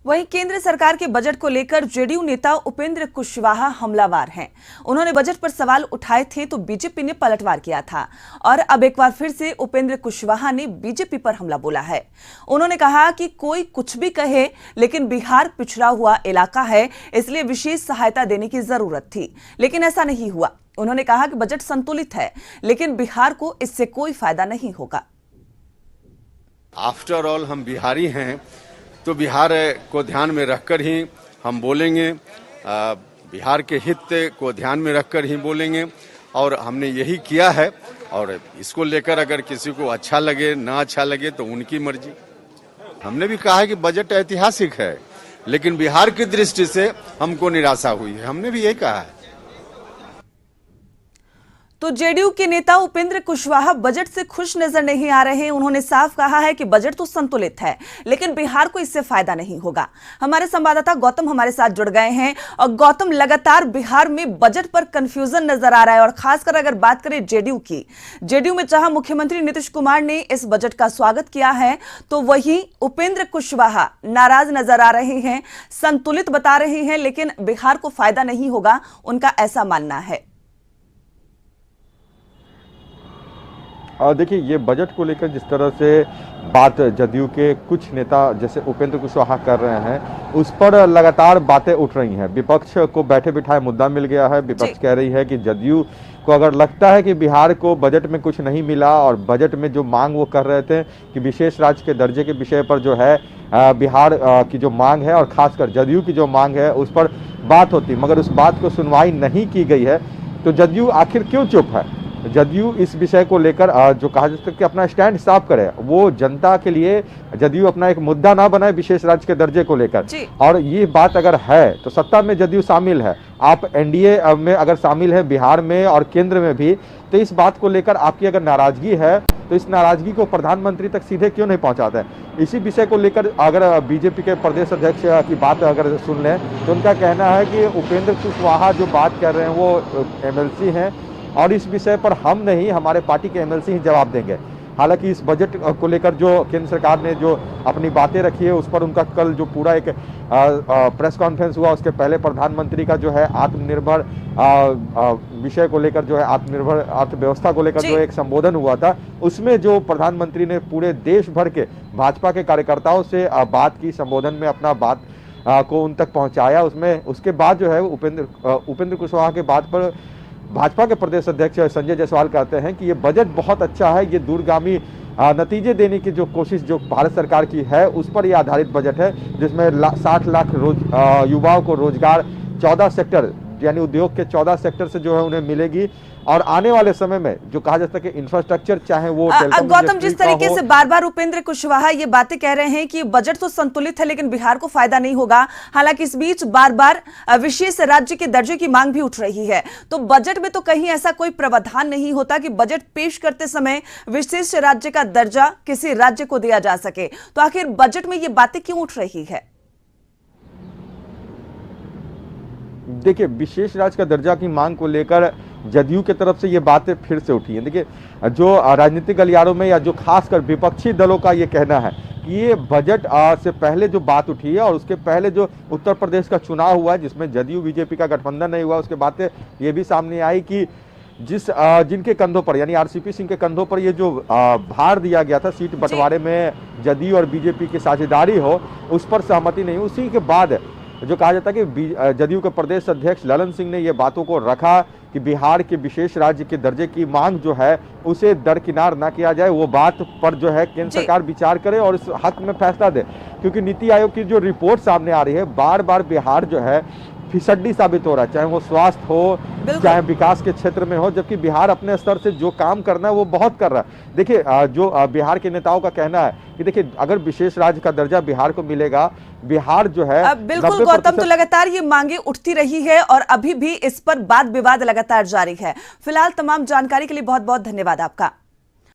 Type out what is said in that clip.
वहीं केंद्र सरकार के बजट को लेकर जेडीयू नेता उपेंद्र कुशवाहा हमलावार हैं। उन्होंने बजट पर सवाल उठाए थे तो बीजेपी ने पलटवार किया था और अब एक बार फिर से उपेंद्र कुशवाहा ने बीजेपी पर हमला बोला है। उन्होंने कहा कि कोई कुछ भी कहे, लेकिन बिहार पिछड़ा हुआ इलाका है, इसलिए विशेष सहायता देने की जरूरत थी, लेकिन ऐसा नहीं हुआ। उन्होंने कहा कि बजट संतुलित है, लेकिन बिहार को इससे कोई फायदा नहीं होगा। आफ्टर ऑल हम बिहारी हैं, तो बिहार को ध्यान में रखकर ही हम बोलेंगे, बिहार के हित को ध्यान में रखकर ही बोलेंगे और हमने यही किया है। और इसको लेकर अगर किसी को अच्छा लगे ना अच्छा लगे तो उनकी मर्जी। हमने भी कहा है कि बजट ऐतिहासिक है, लेकिन बिहार की दृष्टि से हमको निराशा हुई है, हमने भी यही कहा है। तो जेडीयू के नेता उपेंद्र कुशवाहा बजट से खुश नजर नहीं आ रहे हैं। उन्होंने साफ कहा है कि बजट तो संतुलित है, लेकिन बिहार को इससे फायदा नहीं होगा। हमारे संवाददाता गौतम हमारे साथ जुड़ गए हैं और गौतम, लगातार बिहार में बजट पर कंफ्यूजन नजर आ रहा है और खासकर अगर बात करें जेडीयू की, जेडीयू में जहां मुख्यमंत्री नीतीश कुमार ने इस बजट का स्वागत किया है, तो वहीं उपेंद्र कुशवाहा नाराज नजर आ रहे हैं, संतुलित बता रहे हैं, लेकिन बिहार को फायदा नहीं होगा, उनका ऐसा मानना है। देखिए, ये बजट को लेकर जिस तरह से बात जदयू के कुछ नेता जैसे उपेंद्र कुशवाहा कर रहे हैं, उस पर लगातार बातें उठ रही हैं। विपक्ष को बैठे बिठाए मुद्दा मिल गया है। विपक्ष कह रही है कि जदयू को अगर लगता है कि बिहार को बजट में कुछ नहीं मिला और बजट में जो मांग वो कर रहे थे कि विशेष राज्य के दर्जे के विषय पर जो है बिहार की जो मांग है और खासकर जदयू की जो मांग है उस पर बात होती, मगर उस बात को सुनवाई नहीं की गई है, तो जदयू आखिर क्यों चुप है? जदयू इस विषय को लेकर जो कहा जा सकता है कि अपना स्टैंड साफ करे, वो जनता के लिए जदयू अपना एक मुद्दा ना बनाए विशेष राज्य के दर्जे को लेकर। और ये बात अगर है तो सत्ता में जदयू शामिल है, आप एनडीए में अगर शामिल है बिहार में और केंद्र में भी, तो इस बात को लेकर आपकी अगर नाराजगी है तो इस नाराजगी को प्रधानमंत्री तक सीधे क्यों नहीं पहुंचाते हैं? इसी विषय को लेकर अगर बीजेपी के प्रदेश अध्यक्ष की बात अगर सुन लें तो उनका कहना है कि उपेंद्र कुशवाहा जो बात कर रहे हैं वो एमएलसी हैं और इस विषय पर हम नहीं, हमारे पार्टी के एमएलसी ही जवाब देंगे। हालांकि इस बजट को लेकर जो केंद्र सरकार ने जो अपनी बातें रखी है उस पर उनका कल जो पूरा एक प्रेस कॉन्फ्रेंस हुआ, उसके पहले प्रधानमंत्री का जो है आत्मनिर्भर विषय को लेकर जो है आत्मनिर्भर अर्थव्यवस्था को लेकर जो एक संबोधन हुआ था, उसमें जो प्रधानमंत्री ने पूरे देश भर के भाजपा के कार्यकर्ताओं से बात की, संबोधन में अपना बात को उन तक पहुँचाया। उसमें उसके बाद जो है उपेंद्र कुशवाहा के बात पर भाजपा के प्रदेश अध्यक्ष संजय जायसवाल कहते हैं कि ये बजट बहुत अच्छा है, ये दूरगामी नतीजे देने की जो कोशिश जो भारत सरकार की है उस पर यह आधारित बजट है, जिसमें 60 लाख युवाओं को रोजगार 14 सेक्टर यानी उद्योग के 14 सेक्टर से जो है उन्हें मिलेगी। और आने वाले समय में जो कहा जाता है कि इंफ्रास्ट्रक्चर चाहे वो गौतम, जिस तरीके से बार बार उपेंद्र कुशवाहा ये बातें कह रहे हैं कि बजट तो संतुलित है लेकिन बिहार को फायदा नहीं होगा, हालांकि इस बीच बार बार विशेष राज्य के दर्जे की मांग भी उठ रही है, तो बजट में तो कहीं ऐसा कोई प्रावधान नहीं होता कि बजट पेश करते समय विशेष राज्य का दर्जा किसी राज्य को दिया जा सके, तो आखिर बजट में ये बातें क्यों उठ रही है? देखिए, विशेष राज्य का दर्जा की मांग को लेकर जदयू की तरफ से ये बातें फिर से उठी हैं। देखिए, जो राजनीतिक गलियारों में या जो खासकर विपक्षी दलों का ये कहना है कि ये बजट से पहले जो बात उठी है और उसके पहले जो उत्तर प्रदेश का चुनाव हुआ है जिसमें जदयू बीजेपी का गठबंधन नहीं हुआ, उसके बातें ये भी सामने आई कि जिनके कंधों पर यानी आरसीपी सिंह के कंधों पर ये जो भार दिया गया था सीट बंटवारे में जदयू और बीजेपी की साझेदारी हो, उस पर सहमति नहीं। उसी के बाद जो कहा जाता है कि जदयू के प्रदेश अध्यक्ष ललन सिंह ने ये बातों को रखा कि बिहार के विशेष राज्य के दर्जे की मांग जो है उसे दरकिनार ना किया जाए, वो बात पर जो है केंद्र सरकार विचार करे और इस हक में फैसला दे। क्योंकि नीति आयोग की जो रिपोर्ट सामने आ रही है, बार बार बिहार जो है फिसड्डी साबित हो रहा है, चाहे वो स्वास्थ्य हो चाहे विकास के क्षेत्र में हो, जबकि बिहार अपने स्तर से जो काम करना है वो बहुत कर रहा है। देखिए, जो बिहार के नेताओं का कहना है कि देखिए अगर विशेष राज्य का दर्जा बिहार को मिलेगा, बिहार जो है बिल्कुल गौतम, तो लगातार ये मांगे उठती रही है और अभी भी इस पर वाद विवाद लगातार जारी है। फिलहाल तमाम जानकारी के लिए बहुत बहुत धन्यवाद आपका।